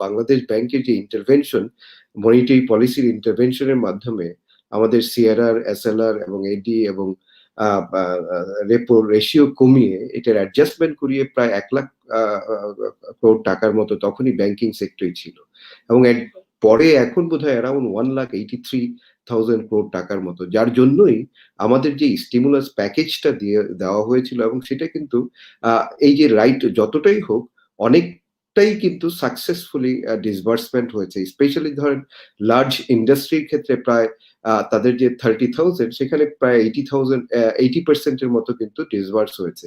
বাংলাদেশ ব্যাংকের যে intervention, monetary পলিসির ইন্টারভেনশনের মাধ্যমে আমাদের সিআরআর, এসএলআর এবং এডি এবং রেপো রেশিও কমিয়ে এটার অ্যাডজাস্টমেন্ট করিয়ে প্রায় 1 লাখ কোটি টাকার মতো তখনই ব্যাংকিং সেক্টরে ছিল, এবং পরে এখন বোধহয় অ্যারাউন্ড 1,83,000 কোটি টাকার মতো, যার জন্যই আমাদের যে স্টিমুলাস প্যাকেজটা দেওয়া হয়েছিল, এবং সেটা কিন্তু এই যে রাইট যতটাই হোক অনেকটাই কিন্তু সাকসেসফুলি ডিসবার্সমেন্ট হয়েছে। স্পেশালি ধরেন লার্জ ইন্ডাস্ট্রির ক্ষেত্রে প্রায় তাদের যে 30,000 সেখানে প্রায় 80% মতো কিন্তু ডিসবার্স হয়েছে,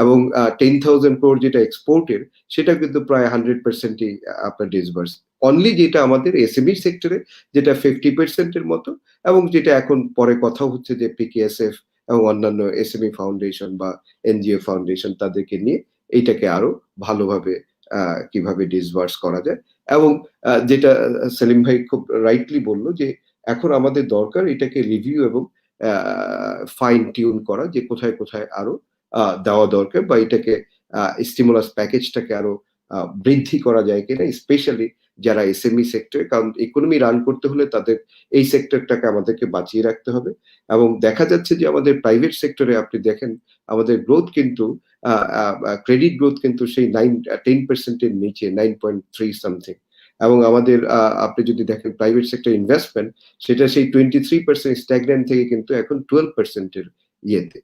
এবং 10,000 কোটি যেটা এক্সপোর্টের সেটা কিন্তু প্রায় 100%ই আপনার ডিসবার্স। অনলি যেটা আমাদের এসএমই সেক্টরে যেটা 50% মতো, এবং যেটা এখন পরে কথা হচ্ছে যে পিকেএসএফ এবং অন্যান্য এসএমই ফাউন্ডেশন বা এনজিও ফাউন্ডেশন তাদেরকে নিয়ে এইটাকে আরো ভালোভাবে কিভাবে ডিসবার্স করা যায়। এবং যেটা সেলিম ভাই খুব রাইটলি বললো যে এখন আমাদের দরকার এটাকে রিভিউ এবং ফাইন টিউন করা, যে কোথায় কোথায় আরো দেওয়া দরকার, বা এটাকে স্টিমুলাস প্যাকেজটাকে আরো বৃদ্ধি করা যায় কিনা, স্পেশালি যারা এসএমই সেক্টরে, কারণ ইকোনমি রান করতে হলে তাদের এই সেক্টরটাকে আমাদেরকে বাঁচিয়ে রাখতে হবে। এবং দেখা যাচ্ছে যে আমাদের প্রাইভেট সেক্টরে আপনি দেখেন আমাদের গ্রোথ কিন্তু ক্রেডিট গ্রোথ কিন্তু সেই 10%-এর নিচে, 9.3 সামথিং, এবং আমাদের আপনি যদি দেখেন প্রাইভেট সেক্টর ইনভেস্টমেন্ট সেটা সেই 23% স্ট্যাগন্যান্ট থেকে কিন্তু এখন 12%-এর ইয়েতে।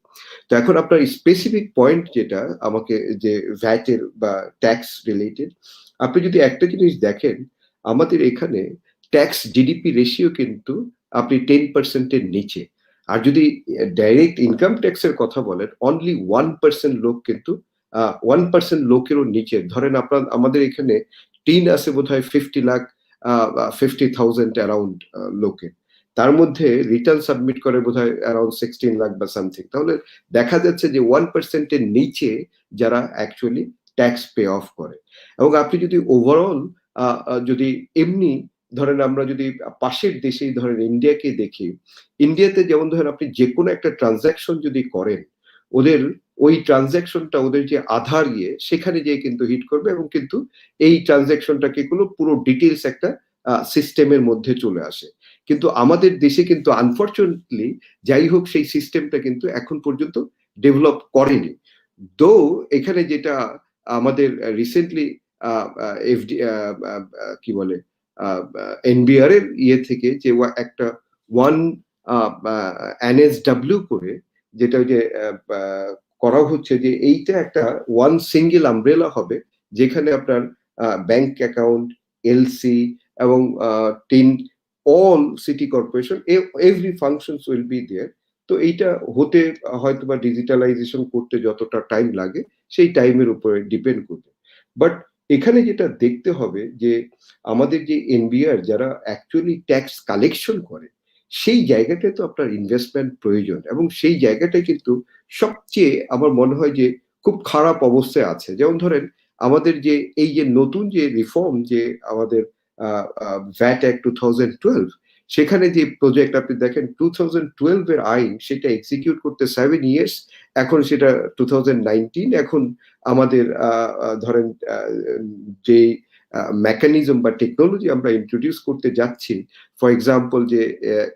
তো এখন আপনার স্পেসিফিক পয়েন্ট যেটা আমাকে, যে ভ্যাটের বা ট্যাক্স রিলেটেড, আপনি যদি একটা জিনিস দেখেন আমাদের এখানে ট্যাক্স জিডিপি রেশিও কিন্তু আপনি 10%-এর নিচে, আর যদি ডাইরেক্ট ইনকাম ট্যাক্সের কথা বলেন অনলি 1% লোক কিন্তু 1% লোকেরও নিচে। ধরেন আপনার আমাদের এখানে টিন আছে বোধহয় 50,000 অ্যারাউন্ড লোকে, তার মধ্যে রিটার্ন সাবমিট করে বোধহয় অ্যারাউন্ড 16 লাখ বা সামথিং। তাহলে দেখা যাচ্ছে যে 1%-এর নিচে যারা অ্যাকচুয়ালি ট্যাক্স পে অফ করে। এবং আপনি যদি ওভারঅল যদি এমনি ধরেন আমরা যদি পাশের দেশেই ধরেন ইন্ডিয়াকে দেখি, ইন্ডিয়াতে যেমন ধরেন আপনি যে কোনো একটা ট্রানজাকশন যদি করেন, ওদের ওই ট্রানজাকশনটা ওদের যে আধার সেখানে যেয়ে কিন্তু হিট করবে, এবং কিন্তু এই ট্রানজাকশনটা কি করলো পুরো ডিটেলস একটা সিস্টেমের মধ্যে চলে আসে। কিন্তু আমাদের দেশে কিন্তু আনফরচুনেটলি যাই হোক সেই সিস্টেমটা কিন্তু এখন পর্যন্ত ডেভেলপ করেনি। দো এখানে যেটা আমাদের রিসেন্টলি এফডি কি বলে এনবিআর এর থেকে যে একটা ওয়ান এনএসডব্লিউ করে যেটা ওই যে করা হচ্ছে, যে এইটা একটা ওয়ান সিঙ্গেল আমব্রেলা হবে, যেখানে আপনার ব্যাংক অ্যাকাউন্ট, এলসি এবং TIN, all city corporation, every functions will be there. তো এইটা হতে হয়তো বা ডিজিটালাইজেশন করতে যতটা টাইম লাগে সেই টাইমের উপরে ডিপেন্ড করবে। বাট এখানে যেটা দেখতে হবে যে আমাদের যে এনবিআর যারা অ্যাকচুয়ালি ট্যাক্স কালেকশন করে সেই জায়গাটায় তো আপনার ইনভেস্টমেন্ট প্রয়োজন, এবং সেই জায়গাটায় কিন্তু সবচেয়ে আমার মনে হয় যে খুব খারাপ অবস্থায় আছে। যেমন ধরেন আমাদের যে এই যে নতুন যে রিফর্ম, যে আমাদের ভ্যাট অ্যাক্ট 2012, সেখানে যে প্রজেক্ট আপনি দেখেন 2012 এর আইন সেটা এক্সিকিউট করতে 7 ইয়ার্স, এখন সেটা 2019, এখন আমাদের ধরেন যে মেকানিজম বা টেকনোলজি আমরা ইন্ট্রোডিউস করতে যাচ্ছি, ফর এক্সাম্পল যে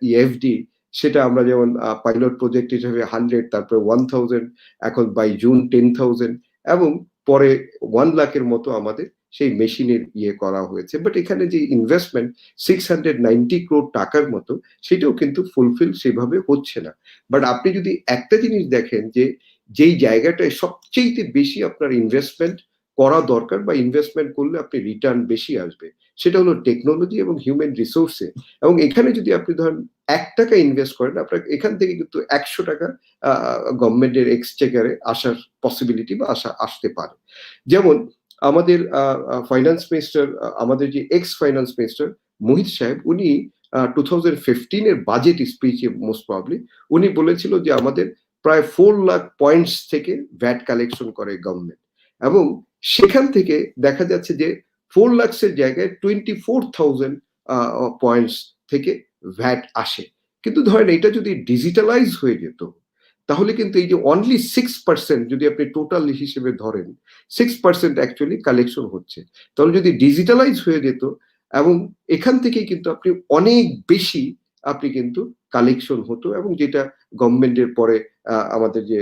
ইএফডি, সেটা আমরা যেমন পাইলট প্রজেক্ট হিসেবে 100, তারপরে 1000, এখন বাই জুন 10,000, এবং পরে 1 লাখের মতো আমাদের সেই মেশিনের করা হয়েছে। বাট এখানে যে ইনভেস্টমেন্ট 690 কোটি টাকার মতো, সেটাও কিন্তু ফুলফিল সেভাবে হচ্ছে না। বাট আপনি যদি একটা জিনিস দেখেন যে যেই জায়গাটায় সবচেয়ে বেশি আপনার ইনভেস্টমেন্ট করা দরকার, বা ইনভেস্টমেন্ট করলে আপনি রিটার্ন বেশি আসবে, সেটা হলো টেকনোলজি এবং হিউম্যান রিসোর্সে। এবং এখানে যদি আপনি ধরেন 1 টাকা ইনভেস্ট করেন, আপনার এখান থেকে কিন্তু 100 টাকা গভর্নমেন্টের এক্সচেকারে আসার পসিবিলিটি বা আসতে পারে। যেমন আমাদের ফাইন্যান্স মিনিস্টার, আমাদের যে এক্স ফাইন্যান্স মিনিস্টার মোহিত সাহেব, উনি 2015 এর বাজেট স্পিচে মোস্ট প্রবাবলি উনি বলেছিল যে আমাদের প্রায় 4 লাখ পয়েন্টস থেকে ভ্যাট কালেকশন করে গভর্নমেন্ট, এবং সেখান থেকে দেখা যাচ্ছে যে 4 লাখের জায়গায় 24,000 পয়েন্টস থেকে ভ্যাট আসে। কিন্তু ধরেন এটা যদি ডিজিটালাইজ হয়ে যেত, তাহলে কিন্তু এই যে অনলি 6% যদি আপনি টোটাল হিসেবে ধরেন 6% অ্যাকচুয়ালি কালেকশন হচ্ছে। তাহলে যদি ডিজিটালাইজ হয়ে যেত এবং এখান থেকেই কিন্তু আপনি অনেক বেশি আপনি কিন্তু কালেকশন হতো, এবং যেটা গভর্নমেন্টের পরে আমাদের যে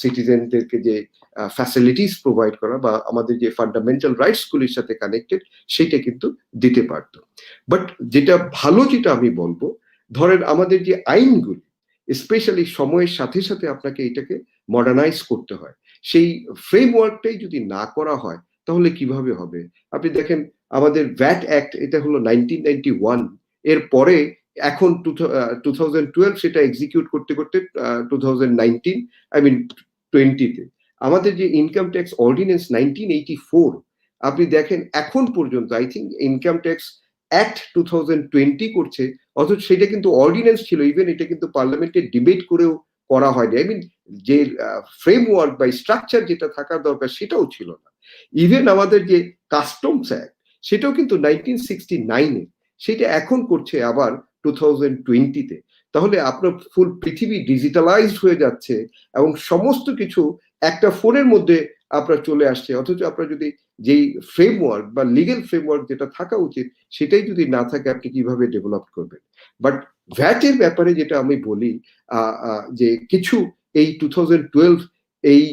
সিটিজেনদেরকে যে ফ্যাসিলিটিস প্রোভাইড করা বা আমাদের যে ফান্ডামেন্টাল রাইটস গুলির সাথে কানেক্টেড সেটা কিন্তু দিতে পারত। বাট যেটা ভালো যেটা আমি বলবো, ধরেন আমাদের যে আইনগুলি স্পেশালি সময়ের সাথে সাথে আপনাকে এটাকে মডার্নাইজ করতে হয়, সেই ফ্রেমওয়ার্কটাই যদি না করা হয় তাহলে কিভাবে হবে? আপনি দেখেন আমাদের ভ্যাট অ্যাক্ট এটা হলো 1991, এর পরে এখন 2012 সেটা এক্সিকিউট করতে করতে 2019 আই মিন 20তে আমাদের যে ইনকাম ট্যাক্স অর্ডিন্যান্স 1984, আপনি দেখেন এখন পর্যন্ত I think income tax act 2020 করছে, অথচ সেটা কিন্তু অর্ডিন্যান্স ছিল, ইভেন এটা কিন্তু পার্লামেন্টে ডিবেট করেও করা হয়নি। আই মিন যে ফ্রেমওয়ার্ক বা স্ট্রাকচার যেটা থাকার দরকার সেটাও ছিল না। ইভেন আমাদের যে কাস্টমস অ্যাক্ট সেটাও কিন্তু 1969-এ, সেটা এখন করছে আবার 2020-তে। তাহলে আপনার ফুল পৃথিবী ডিজিটালাইজড হয়ে যাচ্ছে এবং সমস্ত কিছু একটা ফোনের মধ্যে আপনার চলে আসছে, অথচ আপনার যদি যেই ফ্রেমওয়ার্ক বা লিগেল ফ্রেমওয়ার্ক যেটা থাকা উচিত সেটাই যদি না থাকে আপনি কিভাবে ডেভেলপ করবেন? বাট ভ্যাটের ব্যাপারে যেটা আমি বলি যে কিছু এই 2012 এই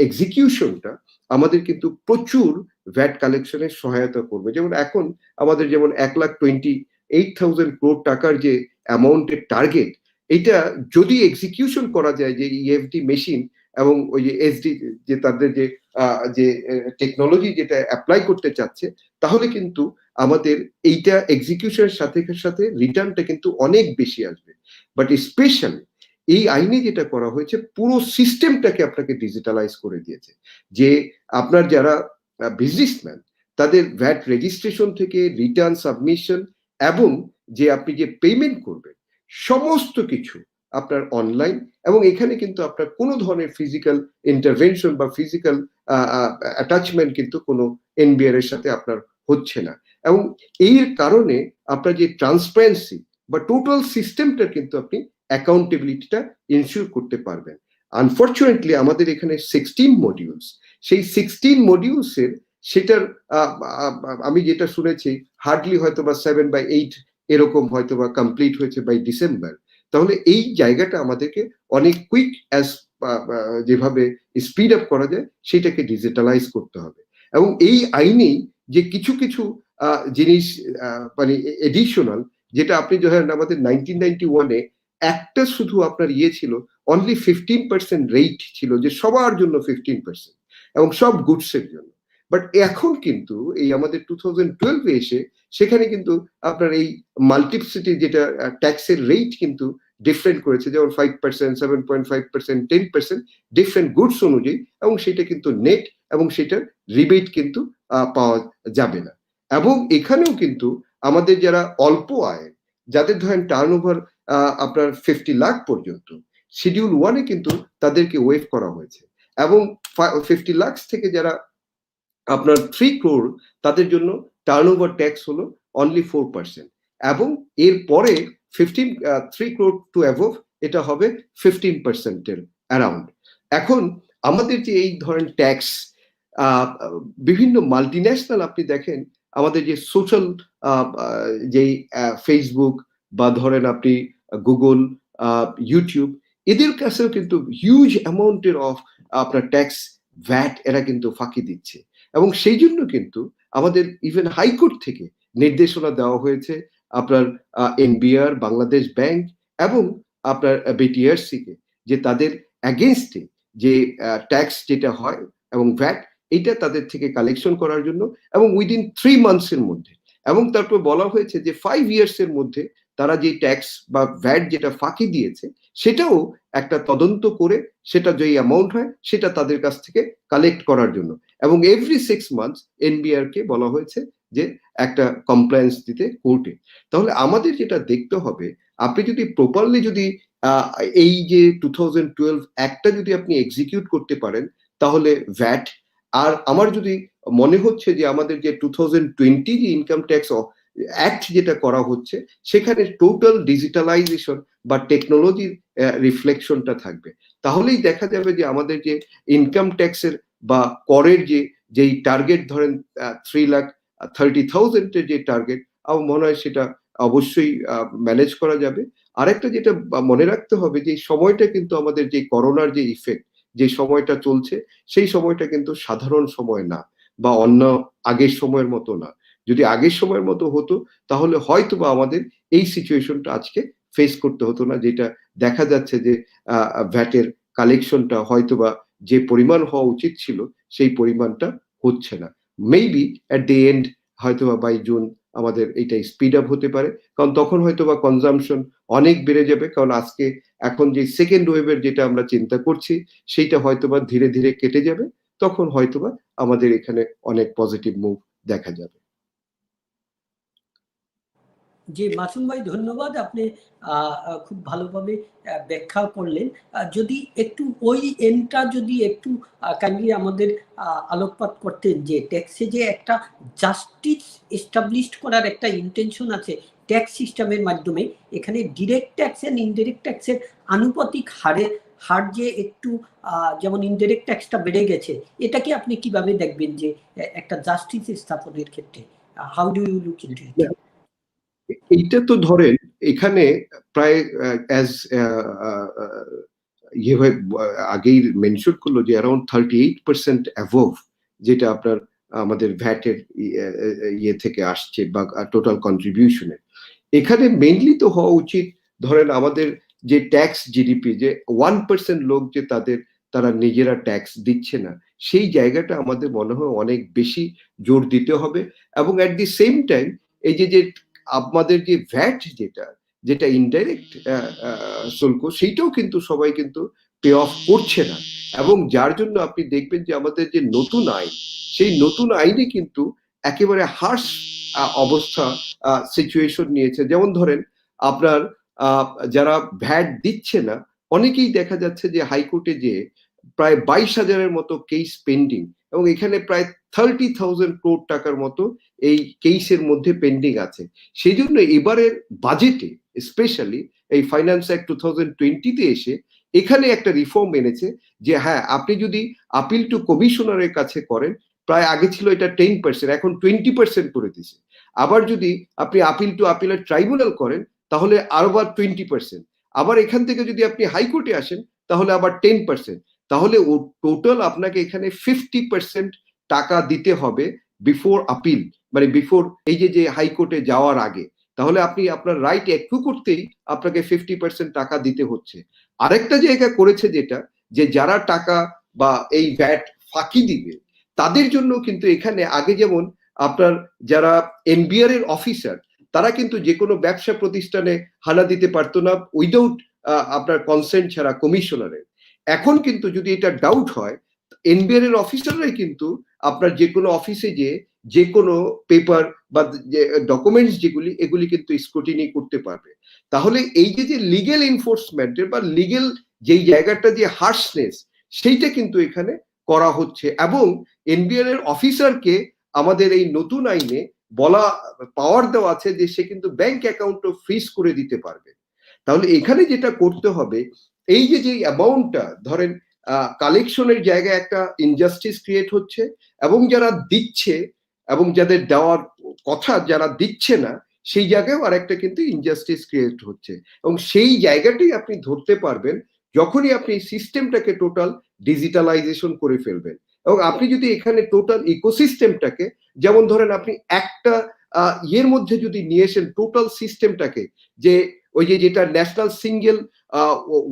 এক্সিকিউশনটা আমাদের কিন্তু প্রচুর ভ্যাট কালেকশনের সহায়তা করবে। যেমন এখন আমাদের যেমন 1,28,000 crore টাকার যে অ্যামাউন্টের টার্গেট, এটা যদি এক্সিকিউশন করা যায় যে ইএফডি মেশিন এবং ওই যে এসডি যে তাদের যে টেকনোলজি যেটা অ্যাপ্লাই করতে চাচ্ছে, তাহলে কিন্তু আমাদের এইটা এক্সিকিউশনের সাথে সাথে রিটার্নটা কিন্তু অনেক বেশি আসবে। বাট স্পেশালি এই আইনে যেটা করা হয়েছে পুরো সিস্টেমটাকে আপনাকে ডিজিটালাইজ করে দিয়েছে, যে আপনার যারা বিজনেসম্যান তাদের ভ্যাট রেজিস্ট্রেশন থেকে রিটার্ন সাবমিশন এবং যে আপনি যে পেমেন্ট করবেন সমস্ত কিছু আপনার অনলাইন, এবং এখানে কিন্তু আপনার কোনো ধরনের ফিজিক্যাল ইন্টারভেনশন বা ফিজিক্যাল অ্যাটাচমেন্ট কিন্তু কোনো এনবিআর এর সাথে আপনার হচ্ছে না। এবং এর কারণে আপনার যে ট্রান্সপারেন্সি বা টোটাল সিস্টেমটা কিন্তু আপনি অ্যাকাউন্টেবিলিটিটা ইনশিওর করতে পারবেন। আনফর্চুনেটলি আমাদের এখানে 16 মডিউলস, সেই 16 মডিউলসের সেটার আমি যেটা শুনেছি হার্ডলি হয়তো বা 7/8 এরকম হয়তো বা কমপ্লিট হয়েছে বাই ডিসেম্বর। তাহলে এই জায়গাটা আমাদেরকে অনেক কুইক অ্যাজ যেভাবে স্পিড আপ করা যায় সেটাকে ডিজিটালাইজ করতে হবে। এবং এই আইনেই যে কিছু কিছু জিনিস মানে এডিশনাল, যেটা আপনি ধরেন আমাদের 1991-এ একটা শুধু আপনার ইয়ে ছিল, অনলি 15% রেট ছিল যে সবার জন্য 15% এবং সব গুডসের জন্য। বাট এখন কিন্তু এই আমাদের 2012-এ এসে সেখানে কিন্তু আপনার এই মাল্টিপ্লিসিটি যেটা ট্যাক্সের রেট কিন্তু ডিফারেন্ট করেছে, যেমন 5%, 7.5%, 10% ডিফারেন্ট গুডস অনুযায়ী, এবং সেটা কিন্তু নেট এবং সেটার রিবেট কিন্তু পাওয়া যাবে না। এবং এখানেও কিন্তু আমাদের যারা অল্প আয়, যাদের ধরেন টার্নওভার আপনার 50 লাখ পর্যন্ত, শিডিউল 1-এ কিন্তু তাদেরকে ওয়েভ করা হয়েছে, এবং 50 লাখ থেকে যারা আপনার 3 crore তাদের জন্য টার্নওভার ট্যাক্স হলো অনলি 4%, এবং এরপরে 3 crore টু অ্যাবোভ এটা হবে 15%-এর অ্যারাউন্ড। এখন আমাদের যে এই ধরেন ট্যাক্স বিভিন্ন মাল্টিন্যাশনাল আপনি দেখেন আমাদের যে সোশ্যাল যেই ফেসবুক বা ধরেন আপনি গুগল, ইউটিউব, এদের কাছেও কিন্তু হিউজ অ্যামাউন্টের অফ আপনার ট্যাক্স ভ্যাট এরা কিন্তু ফাঁকি দিচ্ছে। এবং সেই জন্য কিন্তু আমাদের ইভেন হাইকোর্ট থেকে নির্দেশনা দেওয়া হয়েছে আপনার এনবিআর, বাংলাদেশ ব্যাংক এবং আপনার বিটিআরসি কে, যে তাদের এগেইনস্টে যে ট্যাক্স যেটা হয় এবং ভ্যাট এটা তাদের থেকে কালেকশন করার জন্য, এবং উইদিন 3 মান্থসের মধ্যে, এবং তারপর বলা হয়েছে যে 5 ইয়ার্সের মধ্যে তারা যে ট্যাক্স বা ভ্যাট যেটা ফাঁকি দিয়েছে সেটাও একটা তদন্ত করে সেটা যে অ্যামাউন্ট হয় সেটা তাদের কাছ থেকে কালেক্ট করার জন্য, এবং এভরি 6 মান্থস এনবিআর কে বলা হয়েছে যে একটা কমপ্লায়েন্স দিতে কোর্টে। তাহলে আমাদের যেটা দেখতে হবে, আপনি যদি প্রপারলি যদি এই যে 2012 একটা যদি আপনি এক্সিকিউট করতে পারেন তাহলে ভ্যাট, আর আমার যদি মনে হচ্ছে যে আমাদের যে 2020 যে ইনকাম ট্যাক্স অ্যাক্ট যেটা করা হচ্ছে সেখানে টোটাল ডিজিটালাইজেশন বা টেকনোলজির রিফ্লেকশনটা থাকবে। তাহলেই দেখা যাবে যে আমাদের যে ইনকাম ট্যাক্সের বা করের যেই টার্গেট ধরেন 3,30,000 এর যে টার্গেট, আমার মনে হয় সেটা অবশ্যই ম্যানেজ করা যাবে। আরেকটা যেটা মনে রাখতে হবে যে সময়টা কিন্তু আমাদের যে করোনার যে ইফেক্ট, যে সময়টা চলছে সেই সময়টা কিন্তু সাধারণ সময় না, বা অন্য আগের সময়ের মতো না। যদি আগের সময়ের মতো হতো তাহলে হয়তো বা আমাদের এই সিচুয়েশনটা আজকে ফেস করতে হতো না, যেটা দেখা যাচ্ছে যে ভ্যাটের কালেকশনটা হয়তো বা যে পরিমাণ হওয়া উচিত ছিল সেই পরিমাণটা হচ্ছে না। মেবি অ্যাট দি এন্ড হয়তো বা বাই জুন আমাদের এইটা স্পিড আপ হতে পারে, কারণ তখন হয়তো বা কনজাম্পশন অনেক বেড়ে যাবে, কারণ আজকে এখন যে সেকেন্ড ওয়েভের যেটা আমরা চিন্তা করছি সেইটা হয়তো বা ধীরে ধীরে কেটে যাবে, তখন হয়তো বা আমাদের এখানে অনেক পজিটিভ মুভ দেখা যাবে। জি মাসুম ভাই, ধন্যবাদ। আপনি খুব ভালোভাবে ব্যাখ্যা করলেন। যদি একটু ওই এন্ডটা যদি একটু কাইন্ডলি আমাদের আলোকপাত করতেন, যে ট্যাক্সে যে একটা জাস্টিস এস্টাবলিশড করার একটা ইন্টেনশন আছে ট্যাক্স সিস্টেমের মাধ্যমে, এখানে ডিরেক্ট ট্যাক্স এন্ড ইনডিরেক্ট ট্যাক্সের আনুপাতিক হার যে একটু যেমন ইনডিরেক্ট ট্যাক্সটা বেড়ে গেছে, এটাকে আপনি কিভাবে দেখবেন যে একটা জাস্টিস স্থাপনের ক্ষেত্রে? How do you look into it? এইটা তো ধরেন এখানে প্রায় অ্যাজ ইয়ে আগেই মেনশন করলো যে অ্যারাউন্ড 38% অ্যাভভ যেটা আপনার আমাদের ভ্যাটের ইয়ে থেকে আসছে বা টোটাল কন্ট্রিবিউশনের, এখানে মেইনলি তো হওয়া উচিত ধরেন আমাদের যে ট্যাক্স জিডিপি, যে 1% লোক যে তারা নিজেরা ট্যাক্স দিচ্ছে না, সেই জায়গাটা আমাদের মনে হয় অনেক বেশি জোর দিতে হবে। এবং অ্যাট দি সেম টাইম এই যে আমাদের যে ভ্যাট যেটা যেটা ইনডাইরেক্ট শুল্ক, সেইটাও কিন্তু সবাই কিন্তু পে অফ করছে না। এবং যার জন্য আপনি দেখবেন যে আমাদের যে নতুন আইন, সেই নতুন আইনে কিন্তু একেবারে হার্শ অবস্থা সিচুয়েশন নিয়েছে। যেমন ধরেন আপনার যারা ভ্যাট দিচ্ছে না, অনেকেই দেখা যাচ্ছে যে হাইকোর্টে যে প্রায় 22,000-এর মতো কেস পেন্ডিং, এবং এখানে প্রায় 30,000 crore টাকার মতো এই কেসের মধ্যে পেন্ডিং আছে। সেই জন্য এবারের বাজেটে স্পেশালি এই ফাইন্যান্স অ্যাক্ট 2020-তে এসে এখানে একটা রিফর্ম এনেছে যে হ্যাঁ, আপনি যদি আপিল টু কমিশনারের কাছে করেন, প্রায় আগে ছিল এটা 10%, এখন 20% করে দিছে। আবার যদি আপনি আপিল টু আপিলের ট্রাইব্যুনাল করেন তাহলে আবার 20%। আবার এখান থেকে যদি আপনি হাইকোর্টে আসেন তাহলে আবার 10%। তাহলে টোটাল আপনাকে এখানে 50% টাকা দিতে হবে বিফোর আপিল, মানে বিফোর এই যে হাইকোর্টে যাওয়ার আগে। তাহলে আপনি আপনার রাইট একটু করতেই আপনাকে 50% টাকা দিতে হচ্ছে। আরেকটা জায়গা করেছে যেটা, যে যারা টাকা বা এই ভ্যাট ফাঁকি দিবে তাদের জন্য কিন্তু এখানে আগে যেমন আপনার যারা এনবিআর এর অফিসার, তারা কিন্তু যে কোনো ব্যবসা প্রতিষ্ঠানে হানা দিতে পারতো না উইদাউট আপনার কনসেন্ট ছাড়া কমিশনারের। এখন কিন্তু যদি এটা ডাউট হয়, এনবিআর এর অফিসাররাই কিন্তু আপনার যে কোনো অফিসে যে কোনো পেপার বা যে ডকুমেন্টস যেগুলি, এগুলি কিন্তু স্ক্রুটিনি করতে পারবে। তাহলে এই যে লিগেল এনফোর্সমেন্টের বা লিগেল যেই জায়গাটা যে হার্শনেস, সেইটা কিন্তু এখানে করা হচ্ছে। এবং এনবিআর এর অফিসারকে আমাদের এই নতুন আইনে বলা পাওয়ার দেওয়া আছে যে সে কিন্তু ব্যাংক অ্যাকাউন্টও ফ্রিজ করে দিতে পারবে। তাহলে এখানে যেটা করতে হবে, এই যে অ্যামাউন্টটা ধরেন কালেকশনের জায়গায় একটা ইনজাস্টিস ক্রিয়েট হচ্ছে, এবং যারা দিচ্ছে এবং যাদের দেওয়ার কথা যারা দিচ্ছে না, সেই জায়গায়ও আরেকটা কিন্তু ইনজাস্টিস ক্রিয়েট হচ্ছে। এবং সেই জায়গাটাই আপনি ধরতে পারবেন যখনই আপনি সিস্টেমটাকে টোটাল ডিজিটালাইজেশন করে ফেলবেন। এবং আপনি যদি এখানে টোটাল ইকোসিস্টেমটাকে, যেমন ধরেন আপনি একটা ইয়ের মধ্যে যদি নিয়ে এসেন টোটাল সিস্টেমটাকে, যে ওই যেটা ন্যাশনাল সিঙ্গেল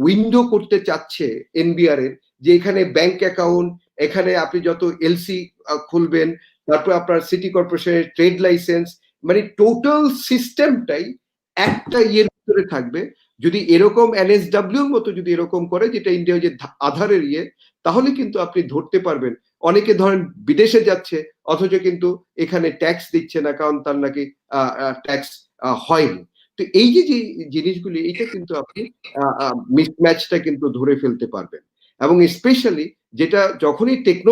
উইন্ডো করতে চাচ্ছে এনবিআর এর, যে এখানে ব্যাংক অ্যাকাউন্ট, এখানে আপনি যত এলসি খুলবেন, তারপর আপনার সিটি কর্পোরেশনের ট্রেড লাইসেন্স, মানে টোটাল সিস্টেমটাই একটা ইয়ের ভিতরে থাকবে। যদি এরকম এনএসডব্লিউর মতো যদি এরকম করে, যেটা ইন্ডিয়া যে আধারের ইয়ে, তাহলে কিন্তু আপনি ধরতে পারবেন। অনেকে ধরেন বিদেশে যাচ্ছে অথচ কিন্তু এখানে ট্যাক্স দিচ্ছে না, কারণ তার নাকি ট্যাক্স হয়নি। তো এই যে জিনিসগুলি, এটা কিন্তু আপনি মিসম্যাচটা কিন্তু ধরে ফেলতে পারবেন। এবং স্পেশালি যেটা যখনই টেকনোলজি